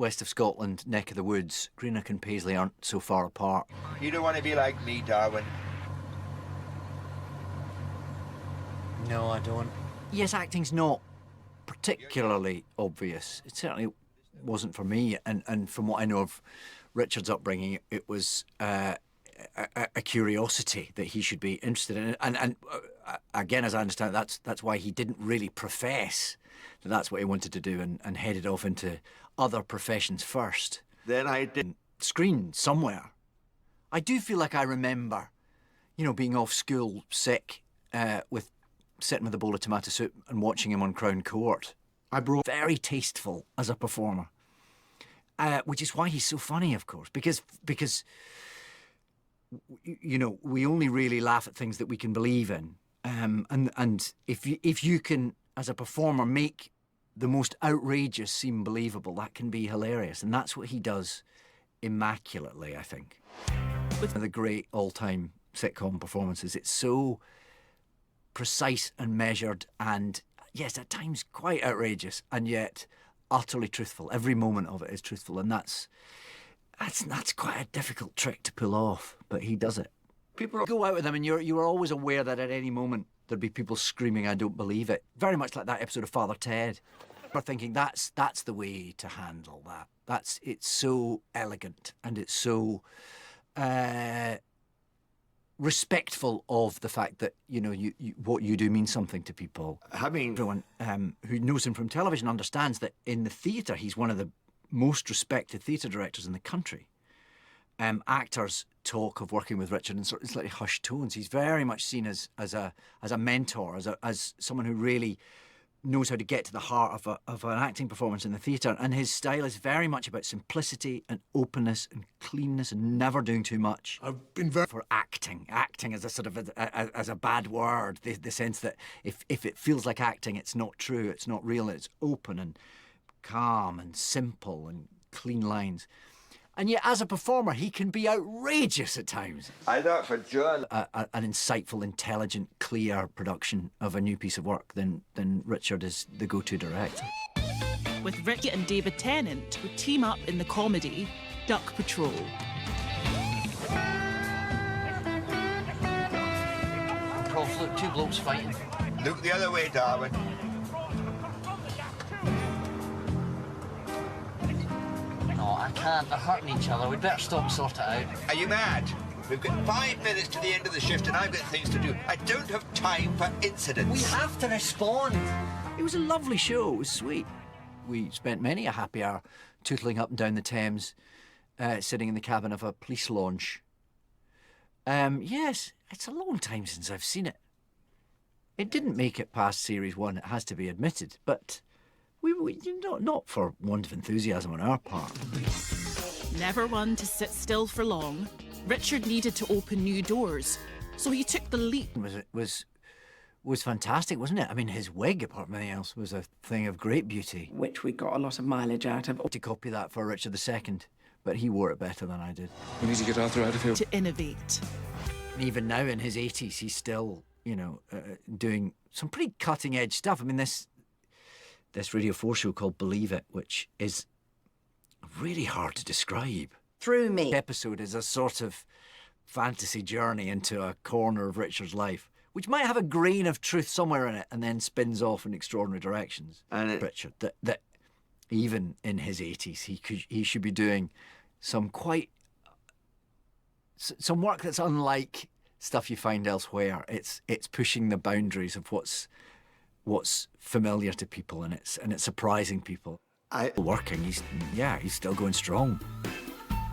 west of Scotland, neck of the woods, Greenock and Paisley aren't so far apart. You don't want to be like me, Darwin. No, I don't. Yes, acting's not particularly obvious. It certainly wasn't for me, and from what I know of Richard's upbringing, it was a curiosity that he should be interested in it. And again, as I understand it, that's why he didn't really profess that that's what he wanted to do, and headed off into other professions first. Then I did Screen somewhere. I do feel like I remember, you know, being off school sick, sitting with a bowl of tomato soup and watching him on Crown Court. Very tasteful as a performer, which is why he's so funny, of course, because you know, we only really laugh at things that we can believe in, and if you can, as a performer, make the most outrageous seem believable, that can be hilarious, and that's what he does immaculately, I think. With one of the great all-time sitcom performances, it's so precise and measured, and yes, at times quite outrageous, and yet utterly truthful. Every moment of it is truthful, and that's quite a difficult trick to pull off, but he does it. People go out with him, and you are always aware that at any moment there'd be people screaming, "I don't believe it." Very much like that episode of Father Ted. We're thinking that's the way to handle that. It's so elegant, and it's so respectful of the fact that, you know, what you do means something to people. Everyone who knows him from television understands that in the theatre he's one of the most respected theatre directors in the country. Actors talk of working with Richard in sort of slightly hushed tones. He's very much seen as a mentor, as someone who really knows how to get to the heart of an acting performance in the theatre. And his style is very much about simplicity and openness and cleanness and never doing too much. I've been very... For acting as a sort of as a bad word, the sense that if it feels like acting, it's not true, it's not real, it's open and calm and simple and clean lines. And yet, as a performer, he can be outrageous at times. I thought for John... An insightful, intelligent, clear production of a new piece of work, then Richard is the go-to director. With Ricky and David Tennant, who team up in the comedy Duck Patrol. Prof, look, two blokes fighting. Look the other way, Darwin. No, I can't. They're hurting each other. We'd better stop and sort it out. Are you mad? We've got 5 minutes to the end of the shift and I've got things to do. I don't have time for incidents. We have to respond. It was a lovely show. It was sweet. We spent many a happy hour tootling up and down the Thames, sitting in the cabin of a police launch. Yes, it's a long time since I've seen it. It didn't make it past Series 1, it has to be admitted, but we not for want of enthusiasm on our part. Never one to sit still for long, Richard needed to open new doors, so he took the leap. Was fantastic, wasn't it? I mean, his wig, apart from anything else, was a thing of great beauty. Which we got a lot of mileage out of. To copy that for Richard II, but he wore it better than I did. We need to get Arthur out of here. To innovate. And even now, in his 80s, he's still, you know, doing some pretty cutting-edge stuff. I mean, this Radio 4 show called Believe It, which is really hard to describe. Through me. The episode is a sort of fantasy journey into a corner of Richard's life, which might have a grain of truth somewhere in it and then spins off in extraordinary directions. And Richard, that even in his 80s, he should be doing some work that's unlike stuff you find elsewhere. It's pushing the boundaries of what's familiar to people, and it's surprising people. He's still going strong.